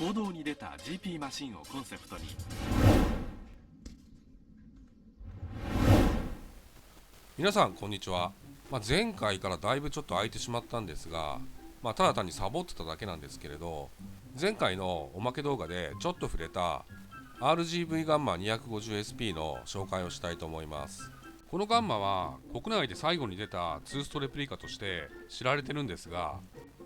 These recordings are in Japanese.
公道に出た GP マシンをコンセプトに。皆さんこんにちは。前回からだいぶちょっと空いてしまったんですが、ただ単にサボってただけなんですけれど、前回のおまけ動画でちょっと触れた RGV ガンマ 250SP の紹介をしたいと思います。このガンマは国内で最後に出たツーストレプリカとして知られてるんですが、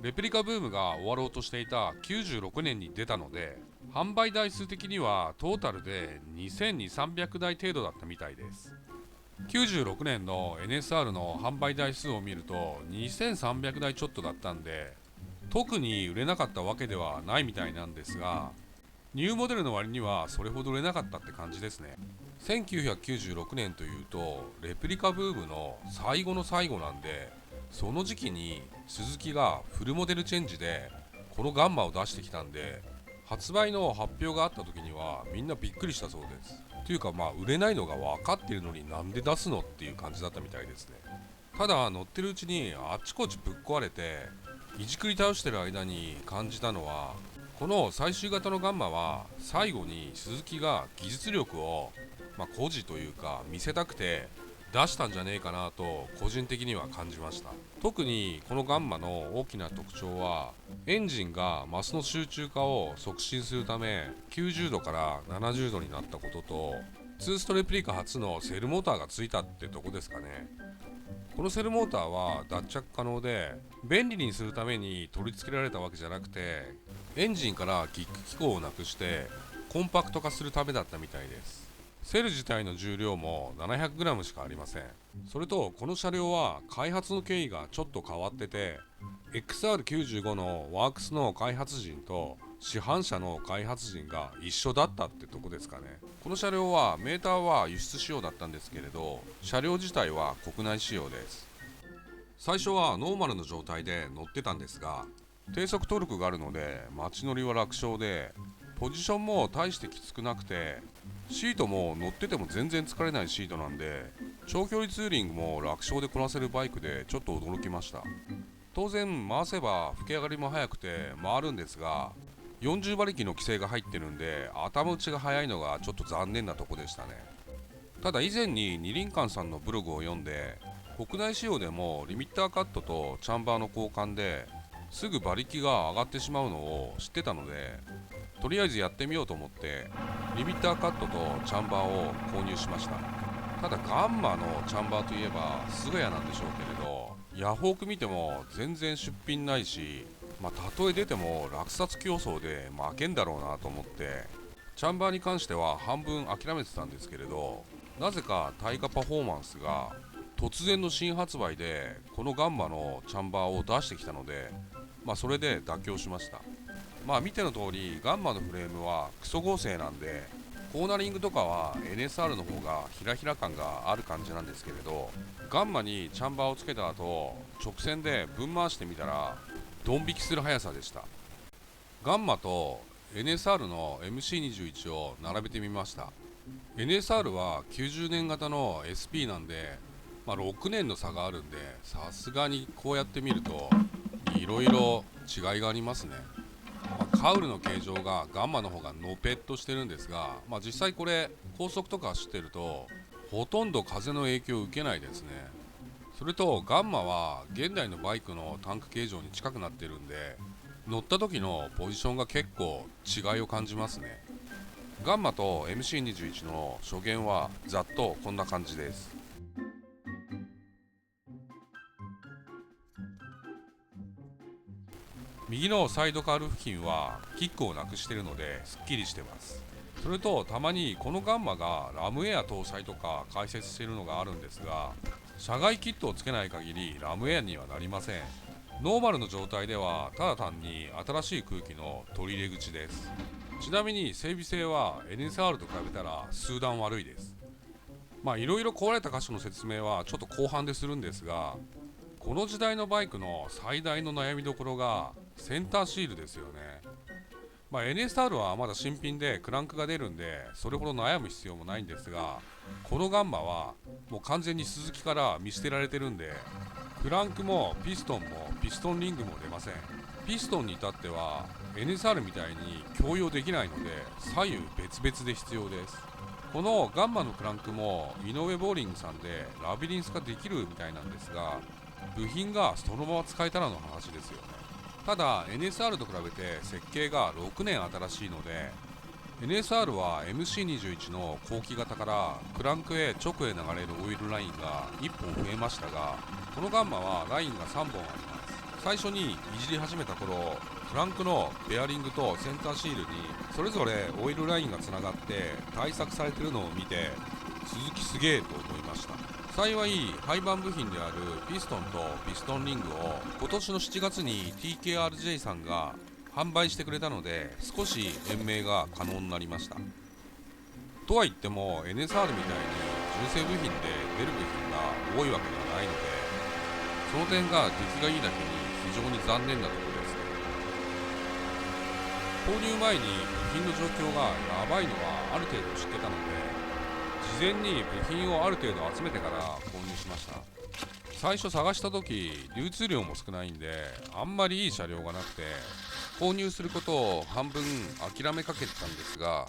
レプリカブームが終わろうとしていた96年に出たので、販売台数的にはトータルで2200-300台程度だったみたいです。96年の NSR の販売台数を見ると2300台ちょっとだったんで、特に売れなかったわけではないみたいなんですが、ニューモデルの割にはそれほど売れなかったって感じですね。1996年というとレプリカブームの最後の最後なんで、その時期にスズキがフルモデルチェンジでこのガンマを出してきたんで、発売の発表があった時にはみんなびっくりしたそうです。というか売れないのが分かっているのになんで出すのっていう感じだったみたいですね。ただ乗ってるうちにあちこちぶっ壊れていじくり倒してる間に感じたのは、この最終型のガンマは最後にスズキが技術力を誇示というか見せたくて出したんじゃねえかなと個人的には感じました。特にこのガンマの大きな特徴は、エンジンがマスの集中化を促進するため90度から70度になったことと、ツーストレプリカ初のセルモーターがついたってとこですかね。このセルモーターは脱着可能で便利にするために取り付けられたわけじゃなくて、エンジンからキック機構をなくしてコンパクト化するためだったみたいです。セル自体の重量も 700g しかありません。それとこの車両は開発の経緯がちょっと変わってて、 XR95 のワークスの開発陣と市販車の開発陣が一緒だったってとこですかね。この車両はメーターは輸出仕様だったんですけれど、車両自体は国内仕様です。最初はノーマルの状態で乗ってたんですが、低速トルクがあるので街乗りは楽勝で、ポジションも大してきつくなくて、シートも乗ってても全然疲れないシートなんで、長距離ツーリングも楽勝でこなせるバイクでちょっと驚きました。当然回せば吹き上がりも速くて回るんですが、40馬力の規制が入ってるんで頭打ちが速いのがちょっと残念なとこでしたね。ただ以前に二輪館さんのブログを読んで、国内仕様でもリミッターカットとチャンバーの交換ですぐ馬力が上がってしまうのを知ってたので、とりあえずやってみようと思ってリミッターカットとチャンバーを購入しました。ただガンマのチャンバーといえば菅谷なんでしょうけれど、ヤフオク見ても全然出品ないし、たとえ出ても落札競争で負けんだろうなと思ってチャンバーに関しては半分諦めてたんですけれど、なぜか耐火パフォーマンスが突然の新発売でこのガンマのチャンバーを出してきたので、それで妥協しました。見ての通りガンマのフレームはクソ合成なんで、コーナリングとかは NSR の方がヒラヒラ感がある感じなんですけれど、ガンマにチャンバーをつけた後直線でぶん回してみたらドン引きする速さでした。ガンマと NSR の MC21 を並べてみました。 NSR は90年型の SP なんで、6年の差があるんで、さすがにこうやって見るといろいろ違いがありますね。カウルの形状がガンマの方がのぺっとしてるんですが、実際これ高速とか走ってるとほとんど風の影響を受けないですね。それとガンマは現代のバイクのタンク形状に近くなってるんで、乗った時のポジションが結構違いを感じますね。ガンマと MC21 の初見はざっとこんな感じです。右のサイドカール付近はキックをなくしているのですっきりしてます。それとたまにこのガンマがラムエア搭載とか解説しているのがあるんですが、車外キットをつけない限りラムエアにはなりません。ノーマルの状態ではただ単に新しい空気の取り入れ口です。ちなみに整備性は NSR と比べたら数段悪いです。いろいろ壊れた箇所の説明はちょっと後半でするんですが、この時代のバイクの最大の悩みどころがセンターシールですよね。NSR はまだ新品でクランクが出るんでそれほど悩む必要もないんですが、このガンマはもう完全にスズキから見捨てられてるんで、クランクもピストンもピストンリングも出ません。ピストンに至っては NSR みたいに共用できないので左右別々で必要です。このガンマのクランクも井上ボーリングさんでラビリンス化できるみたいなんですが、部品がそのまま使えたらの話ですよね。ただ NSR と比べて設計が6年新しいので、 NSR は MC21 の後期型からクランクへ直へ流れるオイルラインが1本増えましたが、このガンマはラインが3本あります。最初にいじり始めた頃、クランクのベアリングとセンターシールにそれぞれオイルラインがつながって対策されているのを見て、鈴木すげえと思いました。幸い廃盤部品であるピストンとピストンリングを今年の7月に TKRJ さんが販売してくれたので、少し延命が可能になりました。とは言っても NSR みたいに純正部品で出る部品が多いわけではないので、その点が出来がいいだけに非常に残念なところです。購入前に部品の状況がやばいのはある程度知ってたので、事前に部品をある程度集めてから購入しました。最初探した時流通量も少ないんであんまりいい車両がなくて、購入することを半分諦めかけてたんですが、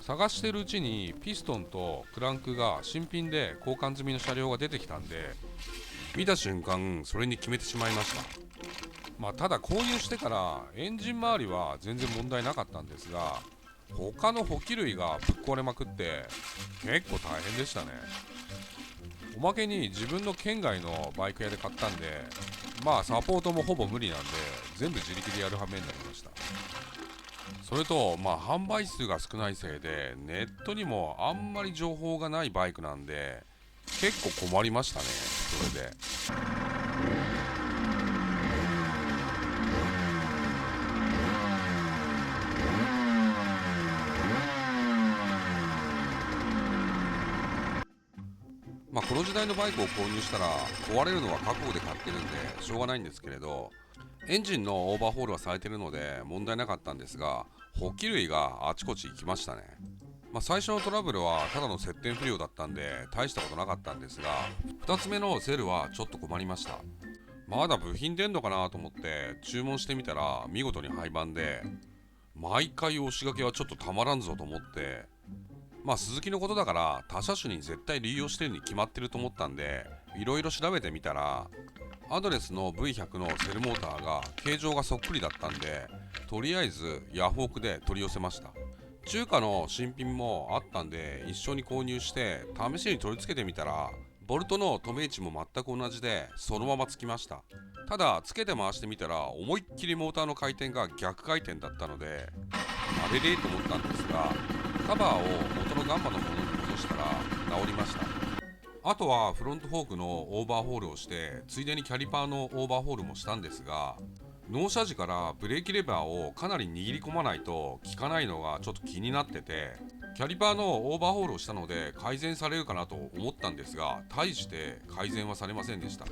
探してるうちにピストンとクランクが新品で交換済みの車両が出てきたんで、見た瞬間それに決めてしまいました。ただ購入してからエンジン周りは全然問題なかったんですが、他の補給類がぶっ壊れまくって結構大変でしたね。おまけに自分の県外のバイク屋で買ったんで、サポートもほぼ無理なんで全部自力でやる羽目になりました。それと販売数が少ないせいでネットにもあんまり情報がないバイクなんで結構困りましたね。それでこの時代のバイクを購入したら壊れるのは覚悟で買ってるんでしょうがないんですけれど、エンジンのオーバーホールはされてるので問題なかったんですが、補給類があちこち行きましたね。最初のトラブルはただの接点不良だったんで大したことなかったんですが、2つ目のセルはちょっと困りました。まだ部品出んのかなと思って注文してみたら見事に廃盤で、毎回押し掛けはちょっとたまらんぞと思って、鈴木のことだから他車種に絶対利用してるに決まってると思ったんでいろいろ調べてみたら、アドレスの V100 のセルモーターが形状がそっくりだったんで、とりあえずヤフオクで取り寄せました。中華の新品もあったんで一緒に購入して試しに取り付けてみたら、ボルトの留め位置も全く同じでそのままつきました。ただつけて回してみたら思いっきりモーターの回転が逆回転だったのであれれと思ったんですが、カバーを元のガンマのものに戻したら治りました。あとはフロントフォークのオーバーホールをして、ついでにキャリパーのオーバーホールもしたんですが、納車時からブレーキレバーをかなり握り込まないと効かないのがちょっと気になってて、キャリパーのオーバーホールをしたので改善されるかなと思ったんですが、大して改善はされませんでした。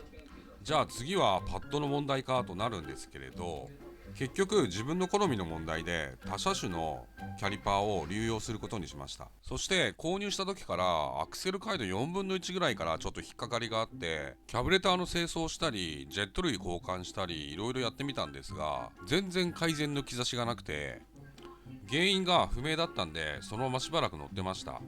じゃあ次はパッドの問題かとなるんですけれど、結局自分の好みの問題で他車種のキャリパーを流用することにしました。そして購入した時からアクセル回路4分の1ぐらいからちょっと引っかかりがあって、キャブレターの清掃したりジェット類交換したりいろいろやってみたんですが、全然改善の兆しがなくて原因が不明だったんでそのまましばらく乗ってました。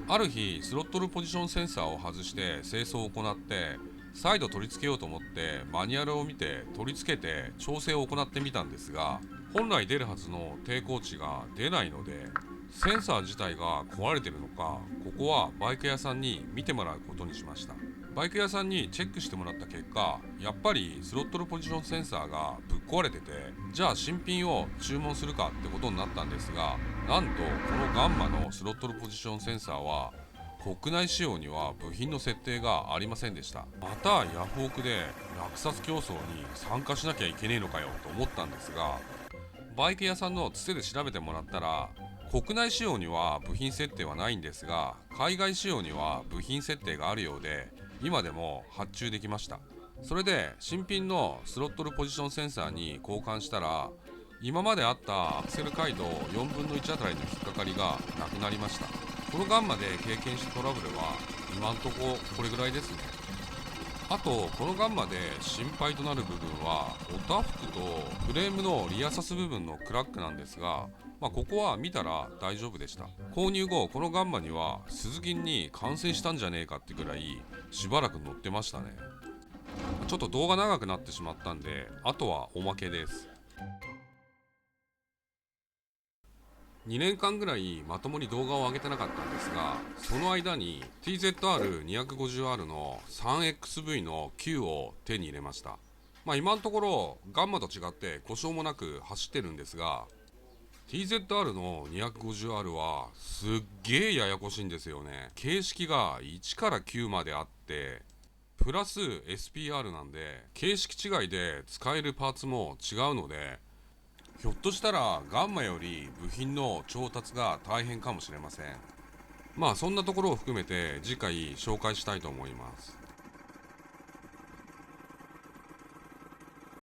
ある日スロットルポジションセンサーを外して清掃を行って、再度取り付けようと思ってマニュアルを見て取り付けて調整を行ってみたんですが、本来出るはずの抵抗値が出ないので、センサー自体が壊れてるのか、ここはバイク屋さんに見てもらうことにしました。バイク屋さんにチェックしてもらった結果、やっぱりスロットルポジションセンサーがぶっ壊れてて、じゃあ新品を注文するかってことになったんですが、なんとこのガンマのスロットルポジションセンサーは国内仕様には部品の設定がありませんでした。またヤフオクで落札競争に参加しなきゃいけねえのかよと思ったんですが、バイク屋さんのつてで調べてもらったら、国内仕様には部品設定はないんですが海外仕様には部品設定があるようで、今でも発注できました。それで新品のスロットルポジションセンサーに交換したら、今まであったアクセル回路4分の1あたりの引っかかりがなくなりました。このガンマで経験したトラブルは今んとここれぐらいですね。あとこのガンマで心配となる部分はおたふくとフレームのリアサス部分のクラックなんですが、ここは見たら大丈夫でした。購入後このガンマには鈴銀に感染したんじゃねえかってぐらいしばらく乗ってましたね。ちょっと動画長くなってしまったんで、あとはおまけです。2年間ぐらいまともに動画を上げてなかったんですが、その間に TZR250R の 3XV の9を手に入れました。今のところガンマと違って故障もなく走ってるんですが、 TZR の 250R はすっげえややこしいんですよね。形式が1から9まであってプラス SPR なんで、形式違いで使えるパーツも違うので、ひょっとしたらガンマより部品の調達が大変かもしれません。そんなところを含めて次回紹介したいと思います。